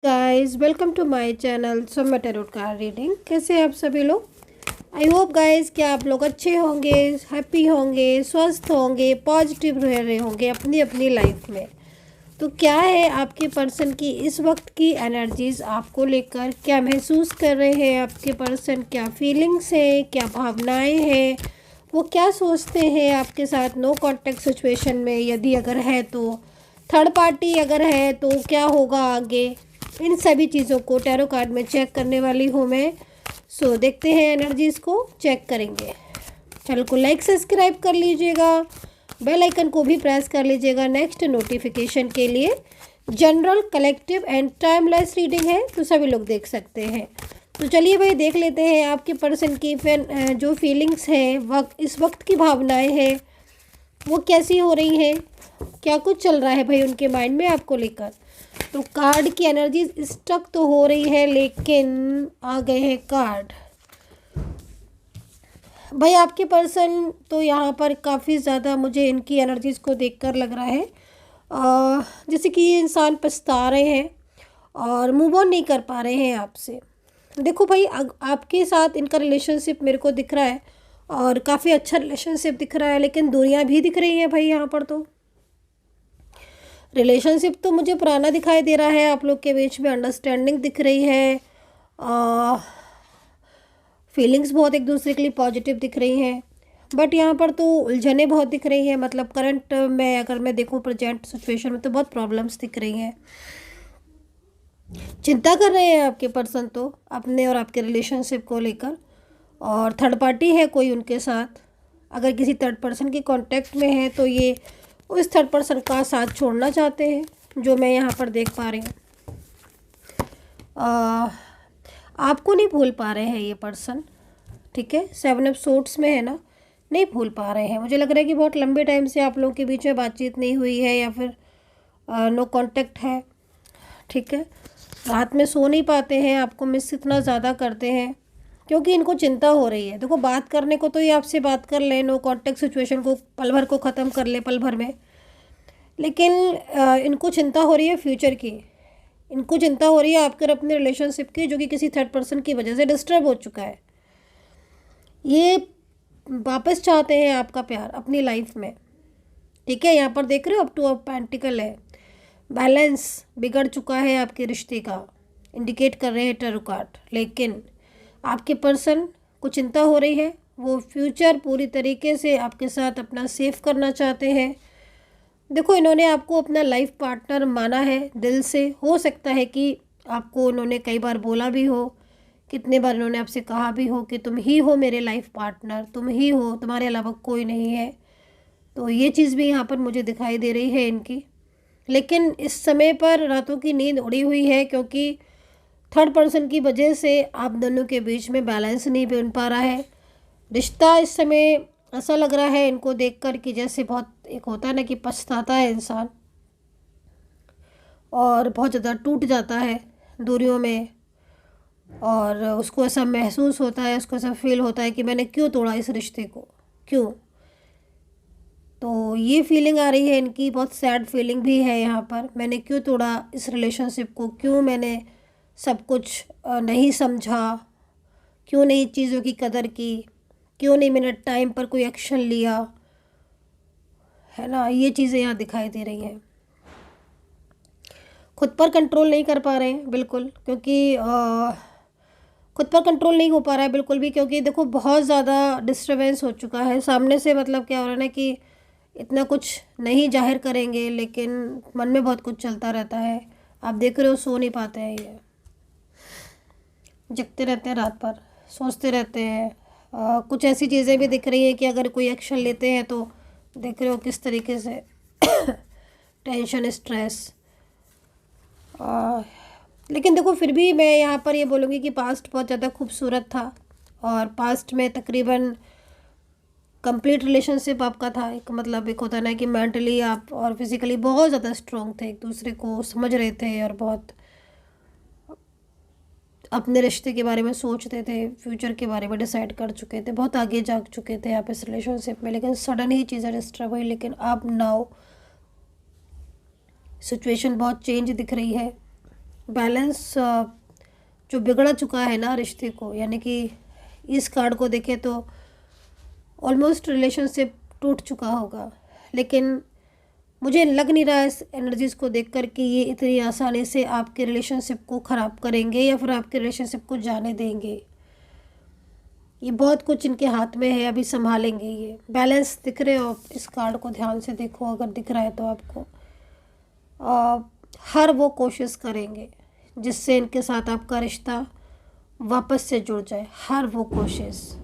Guys welcome to my channel Somya tarot card reading. कैसे हैं आप सभी लोग। आई होप गाइस कि आप लोग अच्छे होंगे, हैप्पी होंगे, स्वस्थ होंगे, पॉजिटिव रह रहे होंगे अपनी अपनी लाइफ में। तो क्या है आपके पर्सन की इस वक्त की एनर्जीज आपको लेकर, क्या महसूस कर रहे हैं आपके पर्सन, क्या फीलिंग्स हैं, क्या भावनाएं हैं, वो क्या सोचते हैं आपके साथ नो कांटेक्ट सिचुएशन में, यदि अगर है तो, थर्ड पार्टी अगर है तो क्या होगा आगे, इन सभी चीज़ों को टैरो कार्ड में चेक करने वाली हूँ मैं। सो देखते हैं, एनर्जीज को चेक करेंगे। चैनल को लाइक सब्सक्राइब कर लीजिएगा, बेल आइकन को भी प्रेस कर लीजिएगा नेक्स्ट नोटिफिकेशन के लिए। General, collective and timeless reading है तो सभी लोग देख सकते हैं। तो चलिए भाई देख लेते हैं आपके पर्सन की जो फीलिंग्स हैं, इस वक्त की भावनाएं हैं वो कैसी हो रही हैं, क्या कुछ चल रहा है भाई उनके माइंड में आपको लेकर। तो कार्ड की एनर्जी स्टक तो हो रही है लेकिन आ गए हैं कार्ड। भाई आपके पर्सन तो यहाँ पर काफ़ी ज़्यादा मुझे इनकी एनर्जीज़ को देखकर लग रहा है जैसे कि ये इंसान पछता रहे हैं और मूव ऑन नहीं कर पा रहे हैं आपसे। देखो भाई आपके साथ इनका रिलेशनशिप मेरे को दिख रहा है और काफ़ी अच्छा रिलेशनशिप दिख रहा है, लेकिन दूरियां भी दिख रही हैं भाई यहाँ पर। तो रिलेशनशिप तो मुझे पुराना दिखाई दे रहा है, आप लोग के बीच में अंडरस्टैंडिंग दिख रही है, फीलिंग्स बहुत एक दूसरे के लिए पॉजिटिव दिख रही हैं, बट यहाँ पर तो उलझने बहुत दिख रही हैं। मतलब करंट में अगर मैं देखूँ प्रेजेंट सिचुएशन में तो बहुत प्रॉब्लम्स दिख रही हैं। चिंता कर रहे हैं आपके पर्सन तो अपने और आपके रिलेशनशिप को लेकर, और थर्ड पार्टी है कोई उनके साथ। अगर किसी थर्ड पर्सन के कांटेक्ट में है तो ये उस थर्ड पर्सन का साथ छोड़ना चाहते हैं, जो मैं यहाँ पर देख पा रही हूँ। आपको नहीं भूल पा रहे हैं ये पर्सन, ठीक है। 7 ऑफ सोर्ड्स में है ना, नहीं भूल पा रहे हैं। मुझे लग रहा है कि बहुत लंबे टाइम से आप लोगों के बीच में बातचीत नहीं हुई है या फिर नो कांटेक्ट है, ठीक है। रात में सो नहीं पाते हैं, आपको मिस इतना ज़्यादा करते हैं क्योंकि इनको चिंता हो रही है। देखो बात करने को तो ये आपसे बात कर ले, नो कांटेक्ट सिचुएशन को पल भर को ख़त्म कर ले पल भर में, लेकिन इनको चिंता हो रही है फ्यूचर की। इनको चिंता हो रही है आपके और अपने रिलेशनशिप की, जो कि किसी थर्ड पर्सन की वजह से डिस्टर्ब हो चुका है। ये वापस चाहते हैं आपका प्यार अपनी लाइफ में, ठीक है। यहाँ पर देख रहे हो अप टू ऑफ पेंटिकल है, बैलेंस बिगड़ चुका है आपके रिश्ते का, इंडिकेट कर रहे हैं टैरो कार्ड। लेकिन आपके पर्सन को चिंता हो रही है, वो फ्यूचर पूरी तरीके से आपके साथ अपना सेव करना चाहते हैं। देखो इन्होंने आपको अपना लाइफ पार्टनर माना है दिल से। हो सकता है कि आपको उन्होंने कई बार बोला भी हो, कितने बार इन्होंने आपसे कहा भी हो कि तुम ही हो मेरे लाइफ पार्टनर, तुम ही हो, तुम्हारे अलावा कोई नहीं है। तो ये चीज़ भी यहाँ पर मुझे दिखाई दे रही है इनकी। लेकिन इस समय पर रातों की नींद उड़ी हुई है क्योंकि थर्ड पर्सन की वजह से आप दोनों के बीच में बैलेंस नहीं बन पा रहा है। रिश्ता इस समय ऐसा लग रहा है इनको देखकर कि जैसे बहुत एक होता है ना कि पछताता है इंसान और बहुत ज़्यादा टूट जाता है दूरियों में, और उसको ऐसा महसूस होता है, उसको ऐसा फील होता है कि मैंने क्यों तोड़ा इस रिश्ते को, क्यों। तो ये फीलिंग आ रही है इनकी, बहुत सैड फीलिंग भी है यहाँ पर। मैंने क्यों तोड़ा इस रिलेशनशिप को, क्यों मैंने सब कुछ नहीं समझा, क्यों नहीं चीज़ों की कदर की, क्यों नहीं मैंने टाइम पर कोई एक्शन लिया, है ना। ये चीज़ें यहाँ दिखाई दे रही हैं। खुद पर कंट्रोल नहीं कर पा रहे हैं बिल्कुल, क्योंकि खुद पर कंट्रोल नहीं हो पा रहा है बिल्कुल भी, क्योंकि देखो बहुत ज़्यादा डिस्टर्बेंस हो चुका है सामने से। मतलब क्या हो रहा है ना कि इतना कुछ नहीं जाहिर करेंगे लेकिन मन में बहुत कुछ चलता रहता है। आप देख रहे हो सो नहीं पाते हैं, ये जगते रहते हैं रात भर, सोचते रहते हैं। कुछ ऐसी चीज़ें भी दिख रही हैं कि अगर कोई एक्शन लेते हैं तो देख रहे हो किस तरीके से टेंशन, स्ट्रेस। लेकिन देखो फिर भी मैं यहाँ पर ये बोलूँगी कि पास्ट बहुत ज़्यादा खूबसूरत था, और पास्ट में तकरीबन कंप्लीट रिलेशनशिप आपका था। एक मतलब एक होता है ना कि मेंटली आप और फिजिकली बहुत ज़्यादा स्ट्रॉन्ग थे, एक दूसरे को समझ रहे थे और बहुत अपने रिश्ते के बारे में सोचते थे, फ्यूचर के बारे में डिसाइड कर चुके थे, बहुत आगे जा चुके थे आप इस रिलेशनशिप में। लेकिन सडन ही चीज़ें डिस्टर्ब हुई। लेकिन अब नाउ सिचुएशन बहुत चेंज दिख रही है। बैलेंस जो बिगड़ा चुका है ना रिश्ते को, यानी कि इस कार्ड को देखें तो ऑलमोस्ट रिलेशनशिप टूट चुका होगा, लेकिन मुझे लग नहीं रहा है इस एनर्जीज़ को देखकर कि ये इतनी आसानी से आपके रिलेशनशिप को ख़राब करेंगे या फिर आपके रिलेशनशिप को जाने देंगे। ये बहुत कुछ इनके हाथ में है, अभी संभालेंगे। ये बैलेंस दिख रहे हो आप, इस कार्ड को ध्यान से देखो अगर दिख रहा है तो आपको। हर वो कोशिश करेंगे जिससे इनके साथ आपका रिश्ता वापस से जुड़ जाए, हर वो कोशिश।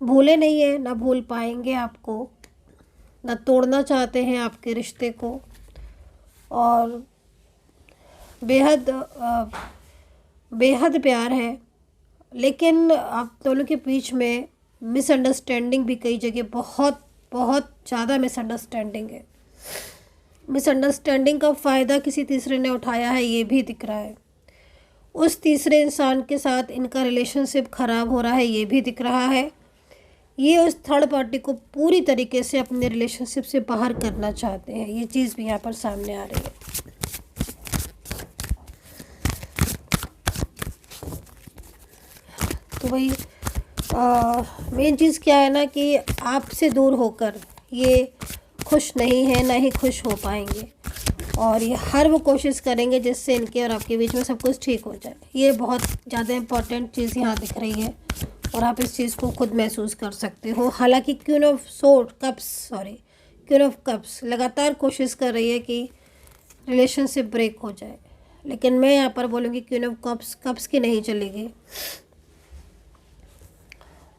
भूले नहीं है, ना भूल पाएंगे आपको, ना तोड़ना चाहते हैं आपके रिश्ते को, और बेहद बेहद प्यार है। लेकिन आप दोनों के बीच में मिसअंडरस्टैंडिंग भी कई जगह बहुत बहुत ज़्यादा मिसअंडरस्टैंडिंग है। मिसअंडरस्टैंडिंग का फ़ायदा किसी तीसरे ने उठाया है, ये भी दिख रहा है। उस तीसरे इंसान के साथ इनका रिलेशनशिप ख़राब हो रहा है, ये भी दिख रहा है। ये उस थर्ड पार्टी को पूरी तरीके से अपने रिलेशनशिप से बाहर करना चाहते हैं, ये चीज़ भी यहाँ पर सामने आ रही है। तो वही मेन चीज़ क्या है ना कि आपसे दूर होकर ये खुश नहीं है, ना ही खुश हो पाएंगे, और ये हर वो कोशिश करेंगे जिससे इनके और आपके बीच में सब कुछ ठीक हो जाए। ये बहुत ज़्यादा इम्पोर्टेंट चीज़ यहाँ दिख रही है, और आप इस चीज़ को खुद महसूस कर सकते हो। हालांकि क्वीन ऑफ कप्स लगातार कोशिश कर रही है कि रिलेशनशिप ब्रेक हो जाए, लेकिन मैं यहाँ पर बोलूँगी क्वीन ऑफ कप्स की नहीं चलेगी,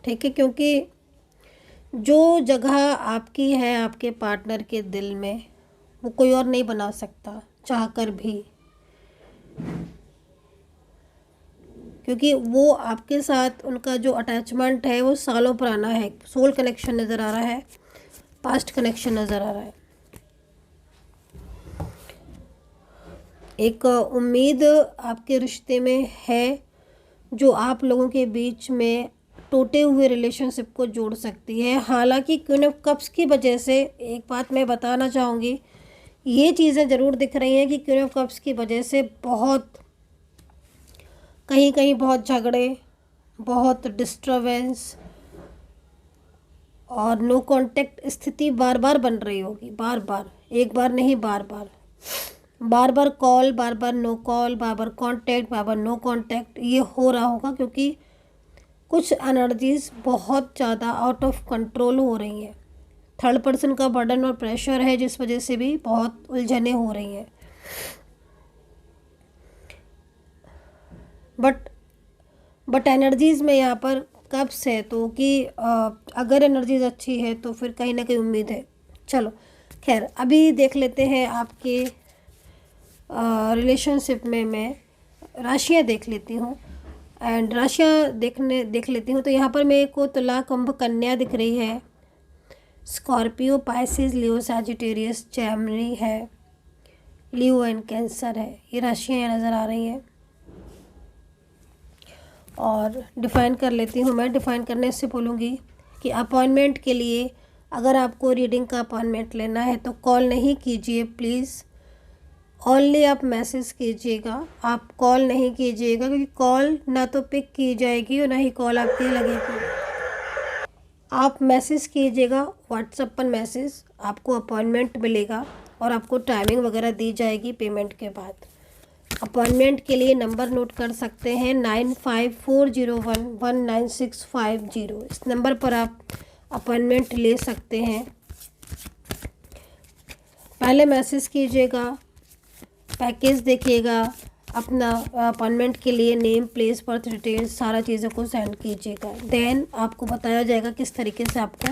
ठीक है, क्योंकि जो जगह आपकी है आपके पार्टनर के दिल में, वो कोई और नहीं बना सकता चाहकर भी, क्योंकि वो आपके साथ उनका जो अटैचमेंट है वो सालों पुराना है। सोल कनेक्शन नज़र आ रहा है, पास्ट कनेक्शन नज़र आ रहा है। एक उम्मीद आपके रिश्ते में है जो आप लोगों के बीच में टूटे हुए रिलेशनशिप को जोड़ सकती है। हालांकि क्वीन ऑफ कप्स की वजह से एक बात मैं बताना चाहूँगी, ये चीज़ें ज़रूर दिख रही हैं कि क्वीन ऑफ कप्स की वजह से बहुत कहीं कहीं बहुत झगड़े, बहुत डिस्टर्बेंस और नो कांटेक्ट स्थिति बार बार बन रही होगी, बार बार, एक बार नहीं, बार बार कॉल, बार बार नो कॉल, बार बार कांटेक्ट, बार बार नो कांटेक्ट, ये हो रहा होगा क्योंकि कुछ एनर्जीज बहुत ज़्यादा आउट ऑफ कंट्रोल हो रही हैं। थर्ड पर्सन का बर्डन और प्रेशर है, जिस वजह से भी बहुत उलझने हो रही हैं। बट एनर्जीज़ में यहाँ पर कप्स है, तो कि अगर एनर्जीज अच्छी है तो फिर कहीं ना कहीं उम्मीद है। चलो खैर, अभी देख लेते हैं आपके रिलेशनशिप में मैं राशियाँ देख लेती हूँ, एंड राशियाँ देख लेती हूँ। तो यहाँ पर मेरे को तुला, कुंभ, कन्या दिख रही है, स्कॉर्पियो, पाइसिस, लियो, सैजिटेरियस, जेमिनी है, लियो एंड कैंसर है। ये राशियाँ यहाँ नज़र आ रही हैं। और डिफ़ाइन कर लेती हूँ मैं। डिफ़ाइन करने से बोलूँगी कि अपॉइंटमेंट के लिए अगर आपको रीडिंग का अपॉइंटमेंट लेना है तो कॉल नहीं कीजिए प्लीज़, ओनली आप मैसेज कीजिएगा। आप कॉल नहीं कीजिएगा, क्योंकि कॉल ना तो पिक की जाएगी और ना ही कॉल आपकी लगेगी। आप मैसेज कीजिएगा, व्हाट्सएप पर मैसेज, आपको अपॉइंटमेंट मिलेगा और आपको टाइमिंग वगैरह दी जाएगी पेमेंट के बाद। अपॉइंटमेंट के लिए नंबर नोट कर सकते हैं 9540119650। इस नंबर पर आप अपॉइंटमेंट ले सकते हैं। पहले मैसेज कीजिएगा, पैकेज देखिएगा, अपना अपॉइंटमेंट के लिए नेम, प्लेस, बर्थ डिटेल्स, सारा चीज़ों को सेंड कीजिएगा। देन आपको बताया जाएगा किस तरीके से आपको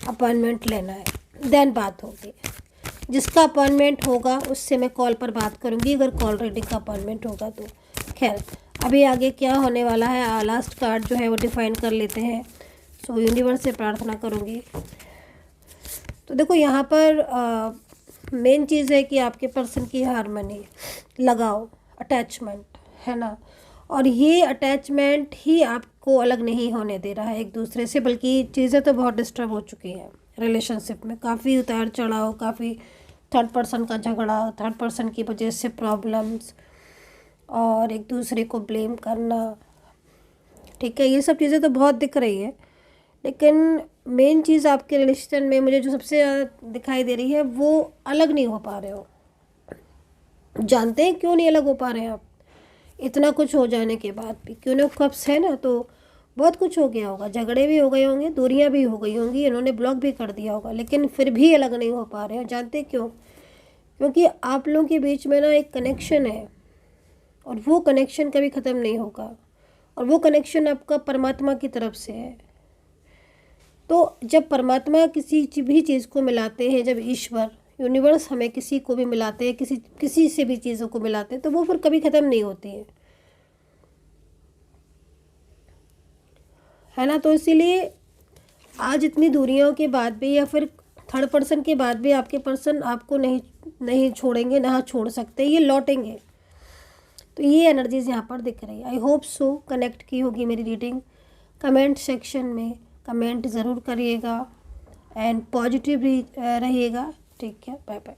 अपॉइंटमेंट लेना है, देन बात होगी। जिसका अपॉइंटमेंट होगा उससे मैं कॉल पर बात करूंगी, अगर कॉल रीडिंग का अपॉइंटमेंट होगा तो। खैर, अभी आगे क्या होने वाला है, लास्ट कार्ड जो है वो डिफाइन कर लेते हैं। सो यूनिवर्स से प्रार्थना करूंगी। तो देखो यहाँ पर मेन चीज़ है कि आपके पर्सन की हार्मनी, लगाव, अटैचमेंट है ना, और ये अटैचमेंट ही आपको अलग नहीं होने दे रहा है एक दूसरे से, बल्कि चीज़ें तो बहुत डिस्टर्ब हो चुकी हैं रिलेशनशिप में। काफ़ी उतार चढ़ाव, काफ़ी थर्ड पर्सन का झगड़ा, थर्ड पर्सन की वजह से प्रॉब्लम्स, और एक दूसरे को ब्लेम करना, ठीक है, ये सब चीज़ें तो बहुत दिख रही है। लेकिन मेन चीज़ आपके रिलेशन में मुझे जो सबसे ज़्यादा दिखाई दे रही है, वो अलग नहीं हो पा रहे हो। जानते हैं क्यों नहीं अलग हो पा रहे हैं आप? इतना कुछ हो जाने के बाद भी, क्यों ना कप्स है ना, तो बहुत कुछ हो गया होगा, झगड़े भी हो गए होंगे, दूरियां भी हो गई होंगी, इन्होंने ब्लॉक भी कर दिया होगा, लेकिन फिर भी अलग नहीं हो पा रहे हो। जानते क्यों? क्योंकि आप लोगों के बीच में ना एक कनेक्शन है, और वो कनेक्शन कभी ख़त्म नहीं होगा, और वो कनेक्शन आपका परमात्मा की तरफ से है। तो जब परमात्मा किसी भी चीज़ को मिलाते हैं, जब ईश्वर यूनिवर्स हमें किसी को भी मिलाते हैं, किसी से भी चीज़ों को मिलाते हैं, तो वो फिर कभी ख़त्म नहीं होती है ना। तो इसीलिए आज इतनी दूरियों के बाद भी, या फिर थर्ड पर्सन के बाद भी, आपके पर्सन आपको नहीं छोड़ेंगे, ना छोड़ सकते, ये लौटेंगे। तो ये एनर्जीज यहाँ पर दिख रही है। आई होप सो कनेक्ट की होगी मेरी रीडिंग। कमेंट सेक्शन में कमेंट ज़रूर करिएगा एंड पॉजिटिव रहिएगा। ठीक है, बाय बाय।